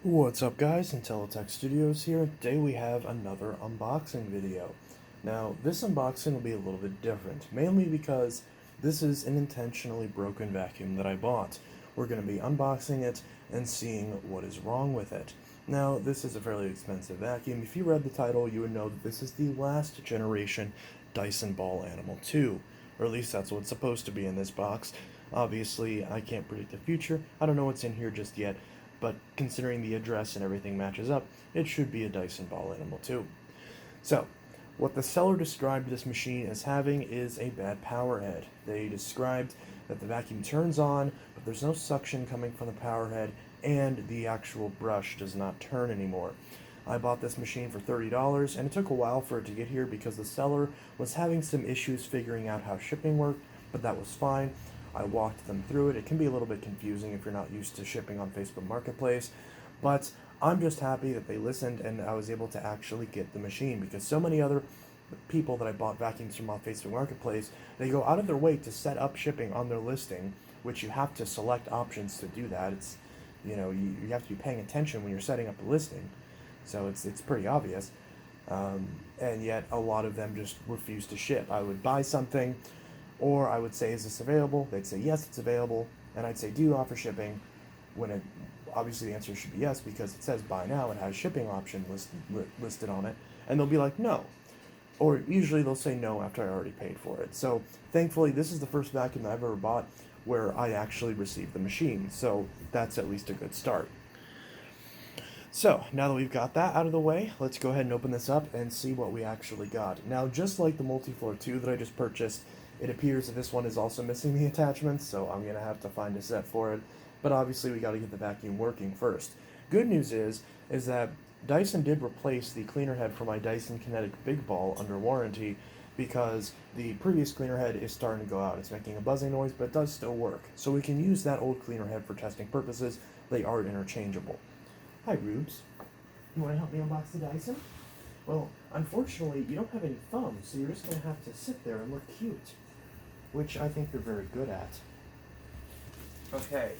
What's up guys, Intellitech Studios here. Today we have another unboxing video. Now this unboxing will be a little bit different, mainly because this is an intentionally broken vacuum that I bought. We're going to be unboxing it and seeing what is wrong with it. Now this is a fairly expensive vacuum. If you read the title you would know that this is the last generation Dyson Ball Animal 2, or at least that's what's supposed to be in this box. Obviously I can't predict the future, I don't know what's in here just yet, but considering the address and everything matches up, it should be a Dyson Ball Animal 2. So, what the seller described this machine as having is a bad power head. They described that the vacuum turns on, but there's no suction coming from the power head, and the actual brush does not turn anymore. I bought this machine for $30, and it took a while for it to get here because the seller was having some issues figuring out how shipping worked, but that was fine. I walked them through it. It can be a little bit confusing if you're not used to shipping on Facebook Marketplace, but I'm just happy that they listened and I was able to actually get the machine, because so many other people that I bought vacuums from on Facebook Marketplace, they go out of their way to set up shipping on their listing, which you have to select options to do that. It's, you have to be paying attention when you're setting up a listing, so it's pretty obvious. And yet a lot of them just refuse to ship. I would buy something, or I would say, is this available? They'd say, yes, it's available. And I'd say, do you offer shipping? Obviously the answer should be yes, because it says buy now, it has shipping option listed on it. And they'll be like, no. Or usually they'll say no after I already paid for it. So thankfully, this is the first vacuum that I've ever bought where I actually received the machine. So that's at least a good start. So, now that we've got that out of the way, let's go ahead and open this up and see what we actually got. Now, just like the Multifloor 2 that I just purchased, it appears that this one is also missing the attachments, so I'm going to have to find a set for it. But obviously, we got to get the vacuum working first. Good news is that Dyson did replace the cleaner head for my Dyson Kinetic Big Ball under warranty, because the previous cleaner head is starting to go out. It's making a buzzing noise, but it does still work. So we can use that old cleaner head for testing purposes. They are interchangeable. Hi, Rubes. You want to help me unbox the Dyson? Well, unfortunately, you don't have any thumbs, so you're just going to have to sit there and look cute, which I think they're very good at. Okay,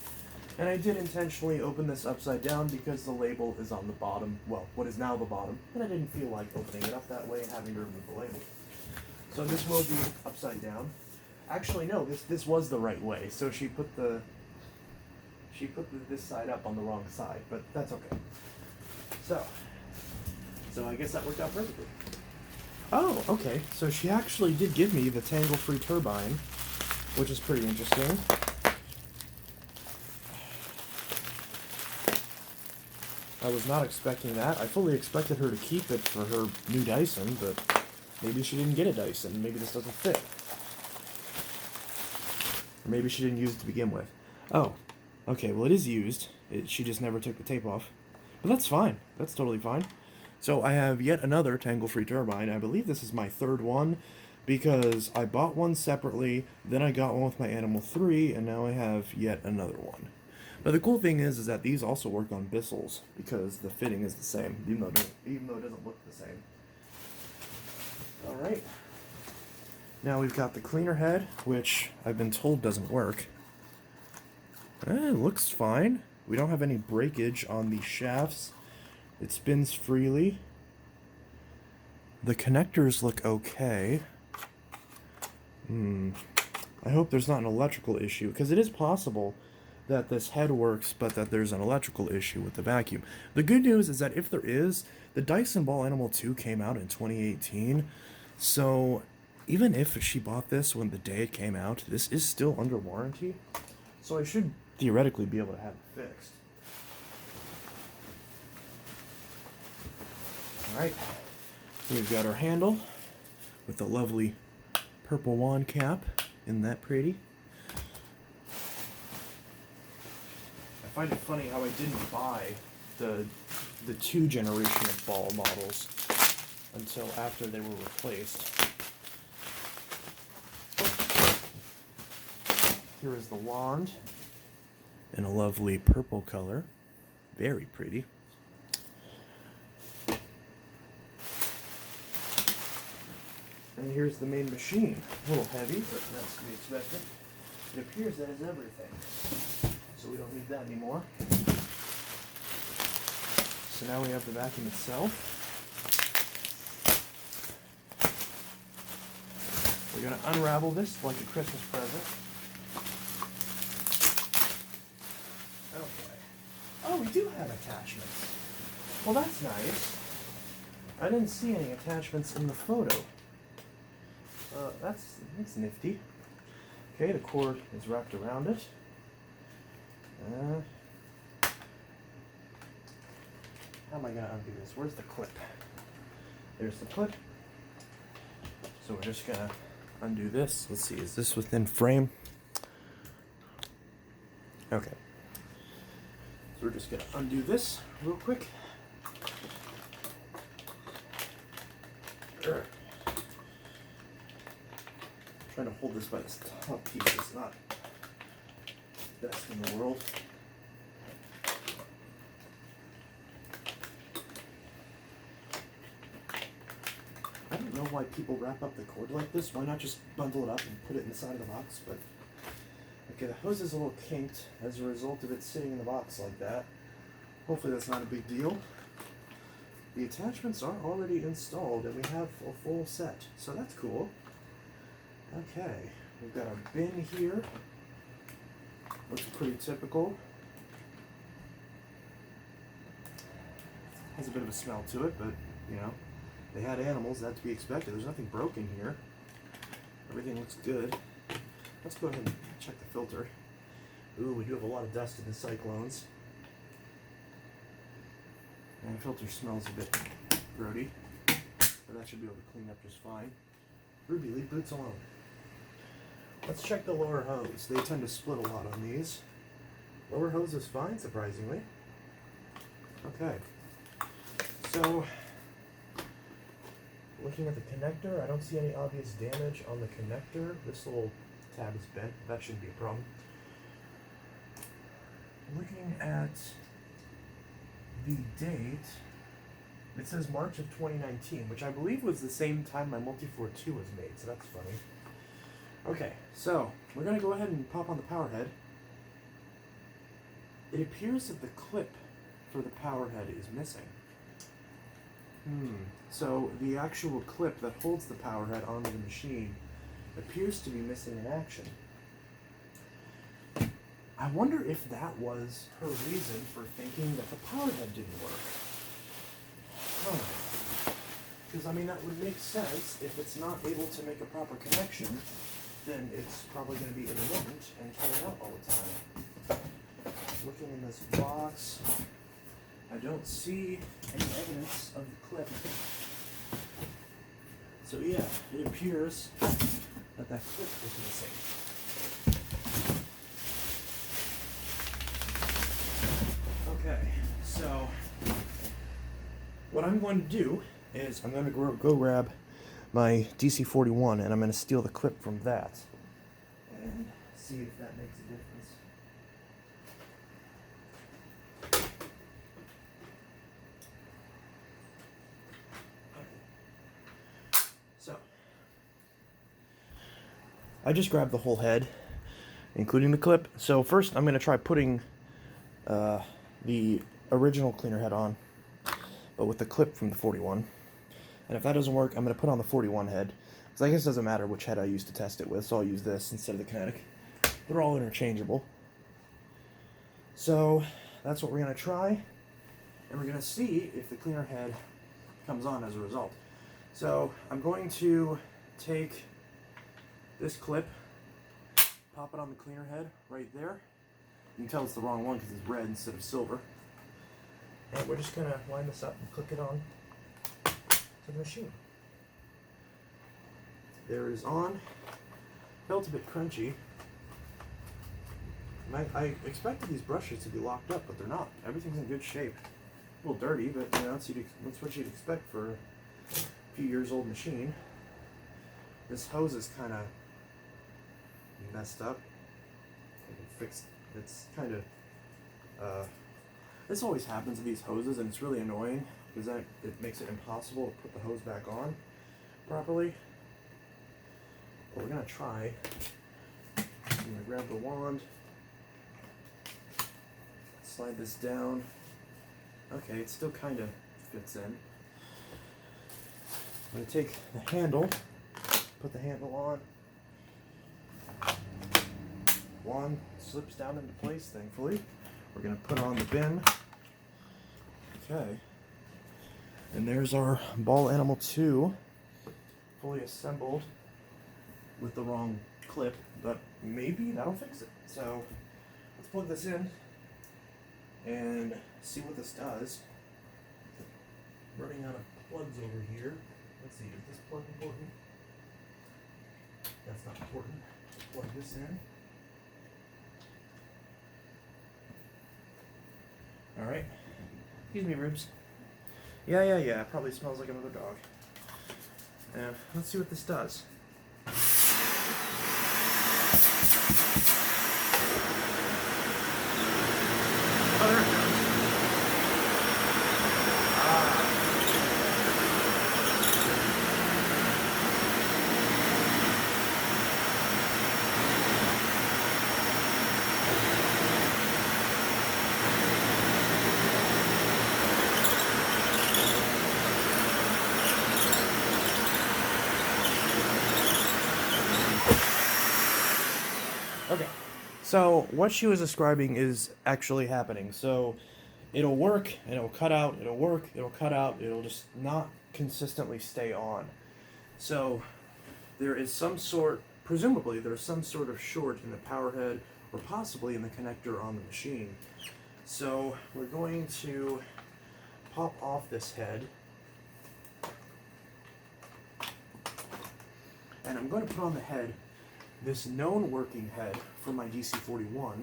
and I did intentionally open this upside down because the label is on the bottom, well, what is now the bottom, and I didn't feel like opening it up that way and having to remove the label. So this will be upside down. Actually, no, this was the right way, so she put this side up on the wrong side, but that's okay. So I guess that worked out perfectly. Oh, okay. So she actually did give me the tangle-free turbine, which is pretty interesting. I was not expecting that. I fully expected her to keep it for her new Dyson, but maybe she didn't get a Dyson. Maybe this doesn't fit. Or maybe she didn't use it to begin with. Oh, okay, well it is used. She just never took the tape off. But that's fine. That's totally fine. So I have yet another tangle-free turbine. I believe this is my third one, because I bought one separately, then I got one with my Animal 3, and now I have yet another one. But the cool thing is that these also work on Bissell's, because the fitting is the same, even though it doesn't look the same. Alright. Now we've got the cleaner head, which I've been told doesn't work. It looks fine. We don't have any breakage on the shafts. It spins freely. The connectors look okay. I hope there's not an electrical issue, because it is possible that this head works, but that there's an electrical issue with the vacuum. The good news is that if there is, the Dyson Ball Animal 2 came out in 2018, so even if she bought this when the day it came out, this is still under warranty, so I should theoretically be able to have it fixed. Alright, we've got our handle with the lovely purple wand cap. Isn't that pretty? I find it funny how I didn't buy the 2 generation of ball models until after they were replaced. Here is the wand in a lovely purple color. Very pretty. And here's the main machine. A little heavy, but that's to be expected. It appears that is everything, so we don't need that anymore. so now we have the vacuum itself. We're going to unravel this like a Christmas present. Okay. Oh, we do have attachments. Well, that's nice. I didn't see any attachments in the photo. That's nifty. Okay, the cord is wrapped around it. How am I going to undo this? Where's the clip? There's the clip. So we're just going to undo this. Let's see, is this within frame? Okay. So we're just going to undo this real quick. Trying to hold this by this top piece is not the best in the world. I don't know why people wrap up the cord like this. Why not just bundle it up and put it inside the box? But okay, the hose is a little kinked as a result of it sitting in the box like that. Hopefully that's not a big deal. The attachments are already installed and we have a full set, so that's cool. Okay, we've got our bin here. Looks pretty typical. Has a bit of a smell to it, but you know, they had animals, that's to be expected. There's nothing broken here. Everything looks good. Let's go ahead and check the filter. Ooh, we do have a lot of dust in the cyclones. And the filter smells a bit grody, but that should be able to clean up just fine. Ruby, leave boots alone. Let's check the lower hose. They tend to split a lot on these. Lower hose is fine, surprisingly. Okay. So, looking at the connector, I don't see any obvious damage on the connector. This little tab is bent. That shouldn't be a problem. Looking at the date, it says March of 2019, which I believe was the same time my Multifloor 2 was made, so that's funny. Okay, so we're going to go ahead and pop on the power head. It appears that the clip for the power head is missing. So the actual clip that holds the power head onto the machine appears to be missing in action. I wonder if that was her reason for thinking that the power head didn't work. Because, I mean, that would make sense. If it's not able to make a proper connection, then it's probably going to be intermittent and coming out all the time. Looking in this box, I don't see any evidence of the clip. So yeah, it appears that that clip is missing. Okay, so what I'm going to do is I'm going to go grab my DC-41 and I'm going to steal the clip from that and see if that makes a difference. Okay. So I just grabbed the whole head, including the clip. So first I'm going to try putting the original cleaner head on, but with the clip from the 41. And if that doesn't work, I'm going to put on the 41 head. Because I guess it doesn't matter which head I used to test it with, so I'll use this instead of the kinetic. They're all interchangeable. So that's what we're going to try. And we're going to see if the cleaner head comes on as a result. So I'm going to take this clip, pop it on the cleaner head right there. You can tell it's the wrong one because it's red instead of silver. And we're just going to line this up and click it on to the machine. There it is on. Felt a bit crunchy. I expected these brushes to be locked up, but they're not. Everything's in good shape. A little dirty, but you know, that's what you'd expect for a few years old machine. This hose is kind of messed up. Fixed. It's kind of this always happens with these hoses, and it's really annoying because then it makes it impossible to put the hose back on properly. But we're gonna try. I'm gonna grab the wand, slide this down Okay, it still kind of fits in. I'm going to take the handle, put the handle on. One slips down into place, thankfully. We're going to put on the bin. Okay. And there's our Ball Animal 2, fully assembled with the wrong clip, but maybe that'll fix it. So let's plug this in and see what this does. Running out of plugs over here. Let's see, is this plug important? That's not important. Plug this in. Alright. Excuse me, Ribs. Yeah. It probably smells like another dog. And let's see what this does. Oh, there it goes. Okay, so what she was describing is actually happening. So it'll work, and it'll cut out, it'll work, it'll cut out, it'll just not consistently stay on. So there is presumably there's some sort of short in the power head, or possibly in the connector on the machine. So we're going to pop off this head, and I'm going to put on the head this known working head from my DC41,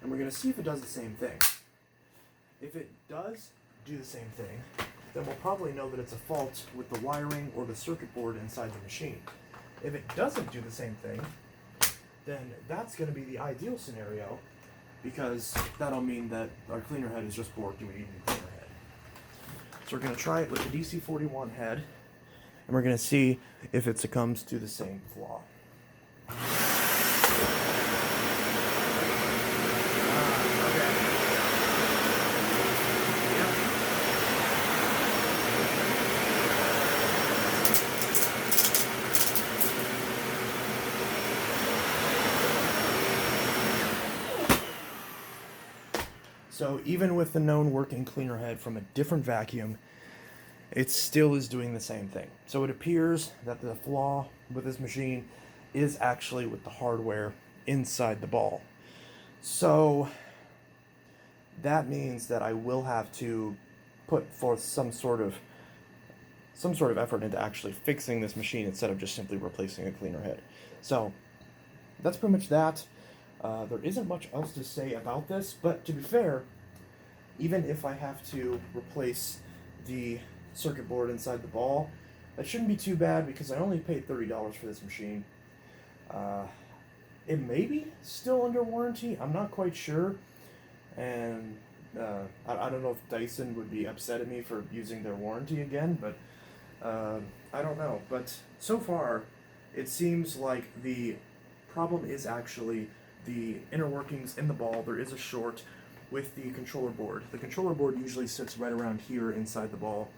and we're going to see if it does the same thing. If it does do the same thing, then we'll probably know that it's a fault with the wiring or the circuit board inside the machine. If it doesn't do the same thing, then that's going to be the ideal scenario, because that'll mean that our cleaner head is just borked and we need a new cleaner head. So we're going to try it with the DC41 head, and we're going to see if it succumbs to the same flaw. So even with the known working cleaner head from a different vacuum, it still is doing the same thing. So it appears that the flaw with this machine is actually with the hardware inside the ball. So that means that I will have to put forth some sort of effort into actually fixing this machine instead of just simply replacing a cleaner head. So that's pretty much that. There isn't much else to say about this, but to be fair, even if I have to replace the circuit board inside the ball, that shouldn't be too bad because I only paid $30 for this machine. It may be still under warranty, I'm not quite sure, and I don't know if Dyson would be upset at me for using their warranty again, but I don't know. But so far, it seems like the problem is actually the inner workings in the ball. There is a short with the controller board. The controller board usually sits right around here inside the ball.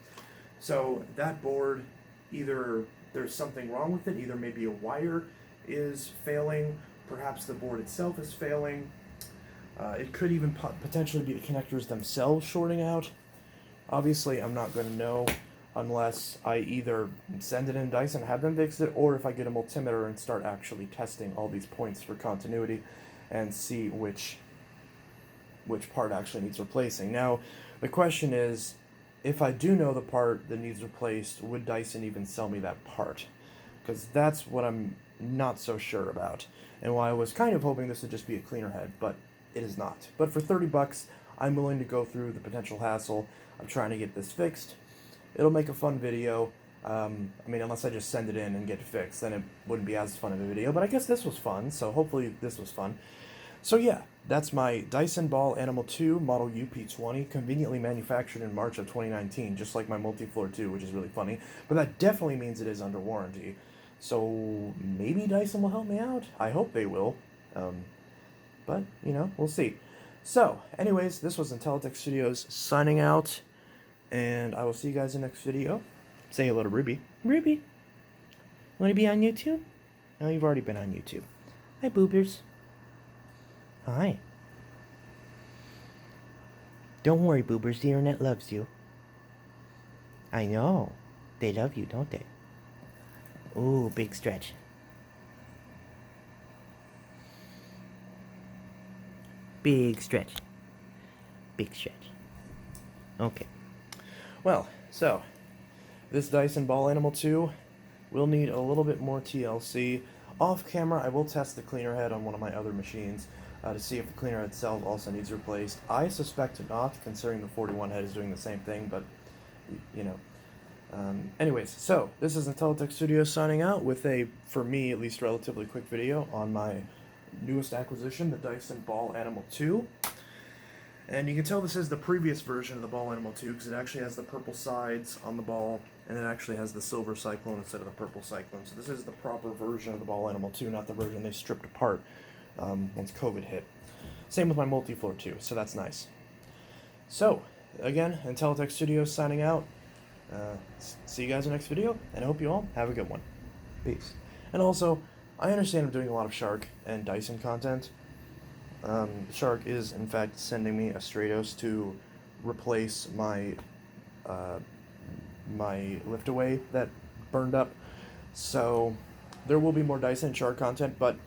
So that board, either there's something wrong with it, either maybe a wire is failing, perhaps the board itself is failing. It could even potentially be the connectors themselves shorting out. Obviously, I'm not going to know unless I either send it in Dyson, have them fix it, or if I get a multimeter and start actually testing all these points for continuity and see which part actually needs replacing. Now, the question is, if I do know the part that needs replaced, would Dyson even sell me that part? Because that's what I'm not so sure about, and why I was kind of hoping this would just be a cleaner head, but it is not. But for $30, I'm willing to go through the potential hassle of trying to get this fixed. It'll make a fun video. I mean, unless I just send it in and get it fixed, then it wouldn't be as fun of a video, but I guess this was fun, so hopefully this was fun. So yeah, that's my Dyson Ball Animal 2 model UP20, conveniently manufactured in March of 2019, just like my Multifloor 2, which is really funny, but that definitely means it is under warranty. So maybe Dyson will help me out. I hope they will. But, you know, we'll see. So, anyways, this was Intellitech Studios signing out, and I will see you guys in the next video. Say hello to Ruby. Ruby, want to be on YouTube? No, you've already been on YouTube. Hi, boobers. Hi. Don't worry, boobers. The internet loves you. I know. They love you, don't they? Ooh, big stretch. Big stretch. Big stretch. Okay. Well, so, this Dyson Ball Animal 2 will need a little bit more TLC. Off camera, I will test the cleaner head on one of my other machines to see if the cleaner head itself also needs replaced. I suspect not, considering the 41 head is doing the same thing, but, you know. Anyways, so, this is Intellitech Studios signing out with a, for me at least, relatively quick video on my newest acquisition, the Dyson Ball Animal 2. And you can tell this is the previous version of the Ball Animal 2 because it actually has the purple sides on the ball, and it actually has the silver Cyclone instead of the purple Cyclone. So this is the proper version of the Ball Animal 2, not the version they stripped apart once COVID hit. Same with my multi-floor 2, so that's nice. So, again, Intellitech Studios signing out. See you guys in the next video, and I hope you all have a good one. Peace. And also, I understand I'm doing a lot of Shark and Dyson content. Shark is, in fact, sending me a Stratos to replace my my lift-away that burned up. So, there will be more Dyson and Shark content, but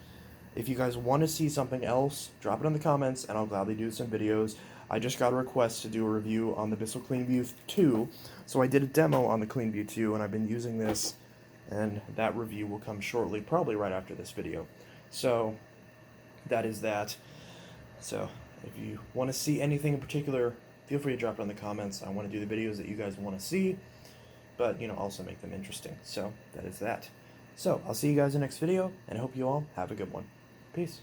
if you guys want to see something else, drop it in the comments, and I'll gladly do some videos. I just got a request to do a review on the Bissell CleanView 2, so I did a demo on the CleanView 2, and I've been using this, and that review will come shortly, probably right after this video. So, that is that. So, if you want to see anything in particular, feel free to drop it in the comments. I want to do the videos that you guys want to see, but, you know, also make them interesting. So, that is that. So, I'll see you guys in the next video, and I hope you all have a good one. Peace.